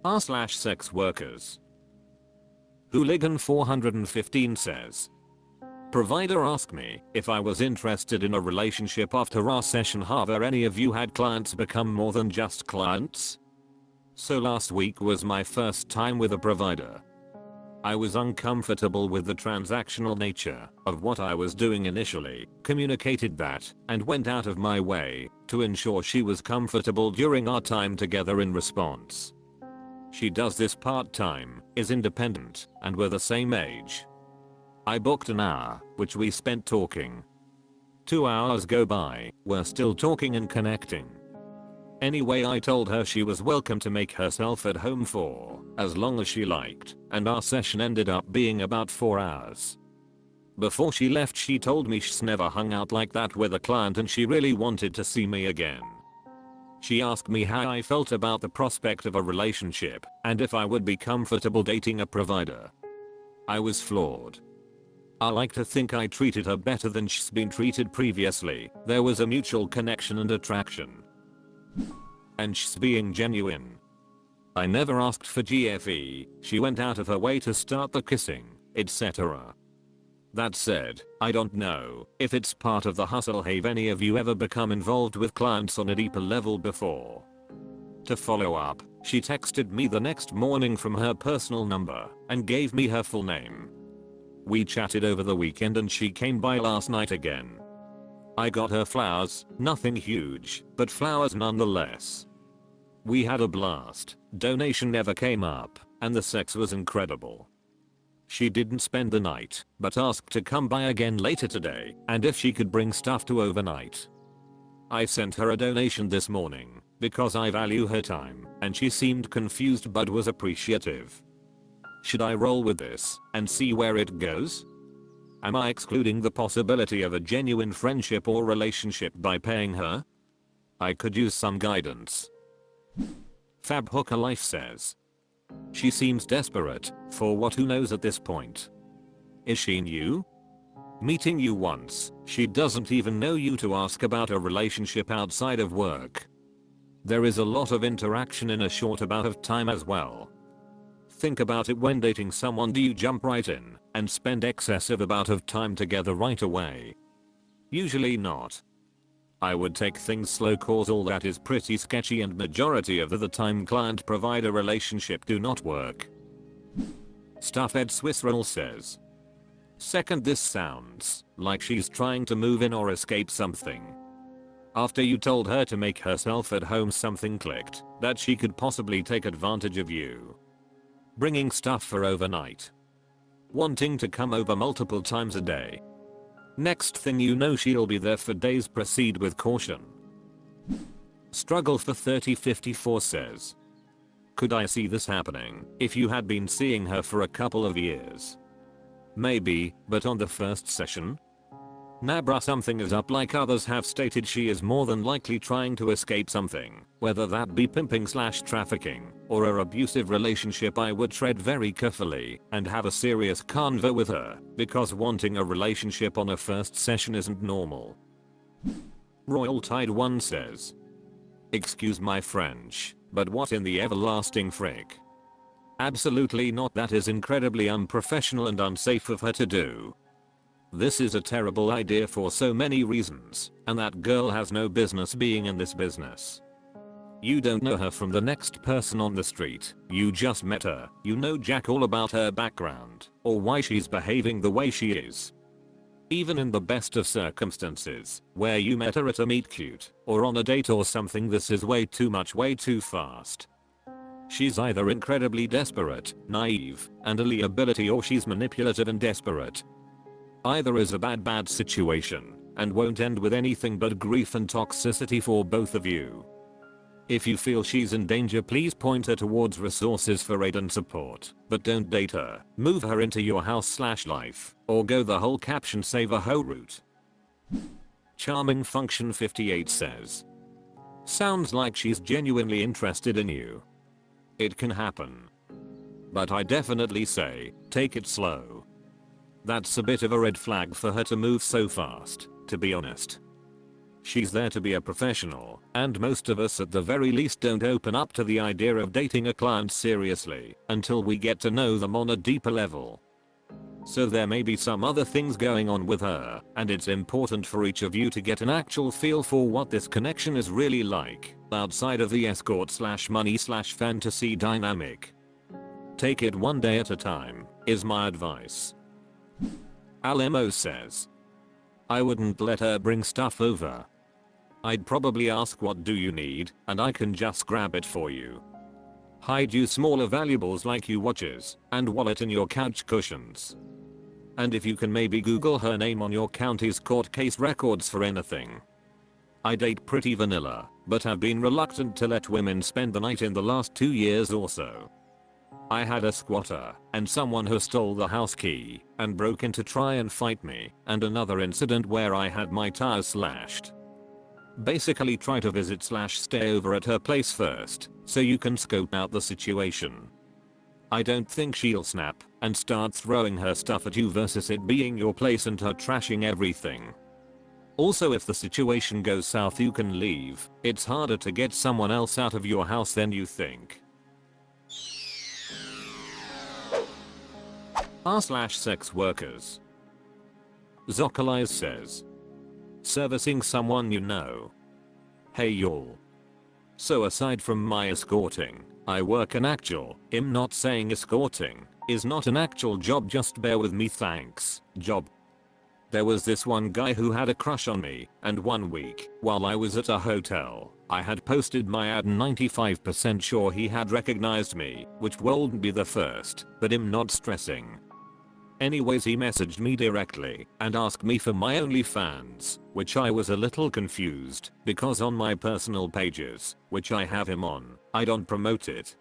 r/SexWorkers. Hooligan 415 says, provider asked me if I was interested in a relationship after our session. Have any of you had clients become more than just clients? So last week was my first time with a provider. I was uncomfortable with the transactional nature of what I was doing initially, communicated that, and went out of my way to ensure she was comfortable during our time together. In response, she does this part-time, is independent, and we're the same age. I booked an hour, which we spent talking. 2 hours go by, we're still talking and connecting. Anyway, I told her she was welcome to make herself at home for as long as she liked, and our session ended up being about 4 hours. Before she left, she told me she's never hung out like that with a client and she really wanted to see me again. She asked me how I felt about the prospect of a relationship and if I would be comfortable dating a provider. I was floored. I like to think I treated her better than she's been treated previously. There was a mutual connection and attraction. And she's being genuine. I never asked for GFE, she went out of her way to start the kissing, etc. That said, I don't know if it's part of the hustle. Have any of you ever become involved with clients on a deeper level before? To follow up, she texted me the next morning from her personal number and gave me her full name. We chatted over the weekend and she came by last night again. I got her flowers, nothing huge, but flowers nonetheless. We had a blast, donation never came up, and the sex was incredible. She didn't spend the night, but asked to come by again later today, and if she could bring stuff to overnight. I sent her a donation this morning, because I value her time, and she seemed confused but was appreciative. Should I roll with this and see where it goes? Am I excluding the possibility of a genuine friendship or relationship by paying her? I could use some guidance. Fab Hooker Life says, she seems desperate for what, who knows at this point. Is she new? Meeting you once, she doesn't even know you to ask about a relationship outside of work. There is a lot of interaction in a short amount of time as well. Think about it, when dating someone, do you jump right in and spend excessive amount of time together right away? Usually not. I would take things slow, cause all that is pretty sketchy and majority of the time client-provider relationship do not work. Stuff Ed Swissrel says, second, this sounds like she's trying to move in or escape something. After you told her to make herself at home, something clicked that she could possibly take advantage of you. Bringing stuff for overnight. Wanting to come over multiple times a day. Next thing you know, she'll be there for days. Proceed with caution. Struggle for 3054 says, could I see this happening if you had been seeing her for a couple of years? Maybe, but on the first session? Nah bruh, something is up. Like others have stated, she is more than likely trying to escape something, whether that be pimping/trafficking or a abusive relationship. I would tread very carefully and have a serious convo with her, because wanting a relationship on a first session isn't normal. Royal Tide 1 says, excuse my French, but what in the everlasting frick? Absolutely not. That is incredibly unprofessional and unsafe of her to do. This is a terrible idea for so many reasons, and that girl has no business being in this business. You don't know her from the next person on the street, you just met her, you know jack all about her background, or why she's behaving the way she is. Even in the best of circumstances, where you met her at a meet cute, or on a date or something, this is way too much, way too fast. She's either incredibly desperate, naive, and a liability, or she's manipulative and desperate. Either is a bad situation, and won't end with anything but grief and toxicity for both of you. If you feel she's in danger, please point her towards resources for aid and support, but don't date her, move her into your house/life, or go the whole caption save a hoe route. Charming Function 58 says, sounds like she's genuinely interested in you. It can happen. But I definitely say, take it slow. That's a bit of a red flag for her to move so fast, to be honest. She's there to be a professional, and most of us at the very least don't open up to the idea of dating a client seriously until we get to know them on a deeper level. So there may be some other things going on with her, and it's important for each of you to get an actual feel for what this connection is really like, outside of the escort/money/fantasy dynamic. Take it one day at a time, is my advice. Almo says, I wouldn't let her bring stuff over. I'd probably ask what do you need, and I can just grab it for you. Hide you smaller valuables like your watches and wallet in your couch cushions. And if you can maybe Google her name on your county's court case records for anything. I date pretty vanilla, but have been reluctant to let women spend the night in the last 2 years or so. I had a squatter, and someone who stole the house key and broke in to try and fight me, and another incident where I had my tires slashed. Basically try to visit/stay over at her place first, so you can scope out the situation. I don't think she'll snap and start throwing her stuff at you versus it being your place and her trashing everything. Also, if the situation goes south you can leave. It's harder to get someone else out of your house than you think. r/SexWorkers. Zokalais says, servicing someone you know. Hey y'all. So aside from my escorting, I work an actual, I'm not saying escorting is not an actual job, just bear with me thanks, job. There was this one guy who had a crush on me, and one week, while I was at a hotel, I had posted my ad and 95% sure he had recognized me, which wouldn't be the first, but I'm not stressing. Anyways, he messaged me directly and asked me for my OnlyFans, which I was a little confused because on my personal pages, which I have him on, I don't promote it.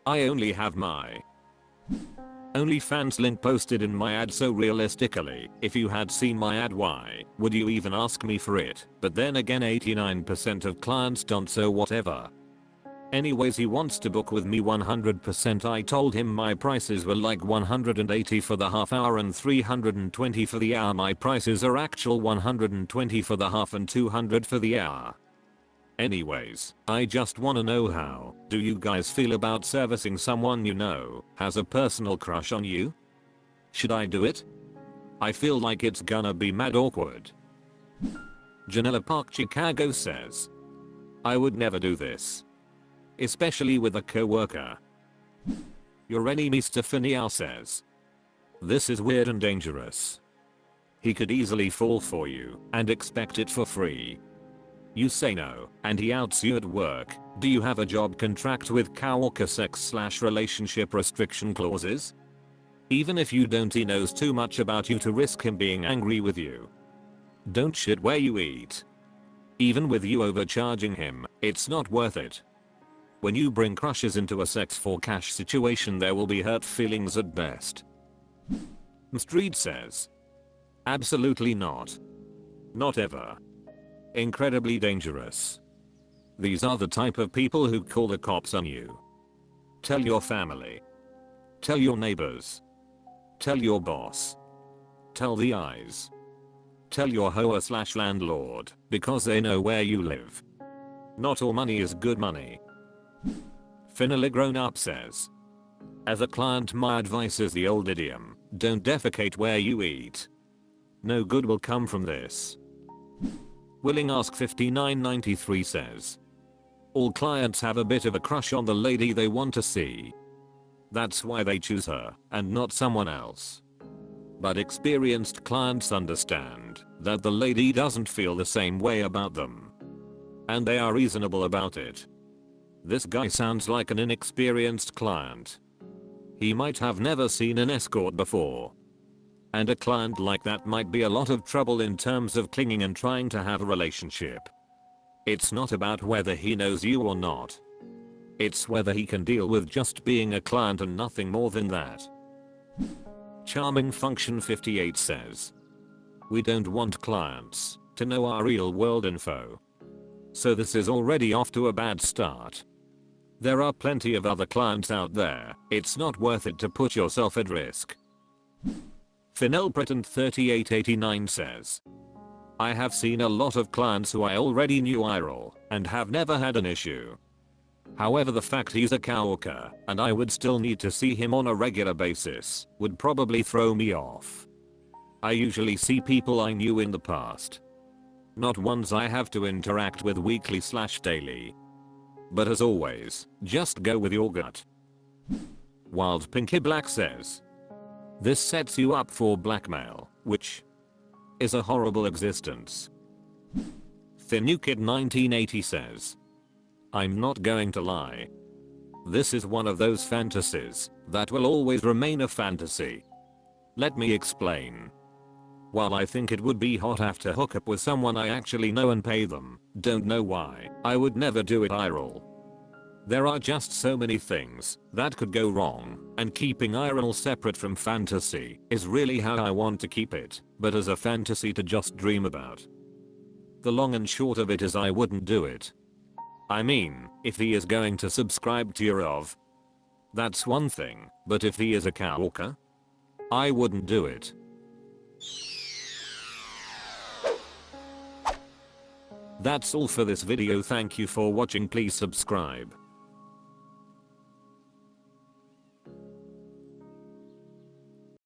I only have my OnlyFans link posted in my ad, so realistically, if you had seen my ad, why would you even ask me for it? But then again, 89% of clients don't, so whatever. Anyways, he wants to book with me 100%. I told him my prices were like $180 for the half hour and $320 for the hour. My prices are actual $120 for the half and $200 for the hour. Anyways, I just wanna know, how do you guys feel about servicing someone you know has a personal crush on you? Should I do it? I feel like it's gonna be mad awkward. Janella Park Chicago says, I would never do this. Especially with a coworker. Your enemy Stephanie says, this is weird and dangerous. He could easily fall for you and expect it for free. You say no, and he outs you at work. Do you have a job contract with coworker sex/relationship restriction clauses? Even if you don't, he knows too much about you to risk him being angry with you. Don't shit where you eat. Even with you overcharging him, it's not worth it. When you bring crushes into a sex for cash situation, there will be hurt feelings at best. Street says, absolutely not. Not ever. Incredibly dangerous. These are the type of people who call the cops on you. Tell your family. Tell your neighbors. Tell your boss. Tell the eyes. Tell your hoe/landlord, because they know where you live. Not all money is good money. Finally Grown Up says, as a client, my advice is the old idiom, don't defecate where you eat. No good will come from this. Willing Ask 5993 says, all clients have a bit of a crush on the lady they want to see. That's why they choose her and not someone else. But experienced clients understand that the lady doesn't feel the same way about them. And they are reasonable about it. This guy sounds like an inexperienced client. He might have never seen an escort before. And a client like that might be a lot of trouble in terms of clinging and trying to have a relationship. It's not about whether he knows you or not. It's whether he can deal with just being a client and nothing more than that. Charming Function 58 says, we don't want clients to know our real world info. So this is already off to a bad start. There are plenty of other clients out there. It's not worth it to put yourself at risk. Finel Pretend 3889 says, I have seen a lot of clients who I already knew IRL and have never had an issue. However, the fact he's a coworker and I would still need to see him on a regular basis would probably throw me off. I usually see people I knew in the past, not ones I have to interact with weekly/daily. But as always, just go with your gut. Wild Pinky Black says, this sets you up for blackmail, which is a horrible existence. ThinNewKid 1980 says, I'm not going to lie. This is one of those fantasies that will always remain a fantasy. Let me explain. While I think it would be hot after hook up with someone I actually know and pay them, don't know why, I would never do it IRL. There are just so many things that could go wrong, and keeping IRL separate from fantasy is really how I want to keep it, but as a fantasy to just dream about. The long and short of it is I wouldn't do it. I mean, if he is going to subscribe to your of, that's one thing, but if he is a coworker, I wouldn't do it. That's all for this video. Thank you for watching. Please subscribe.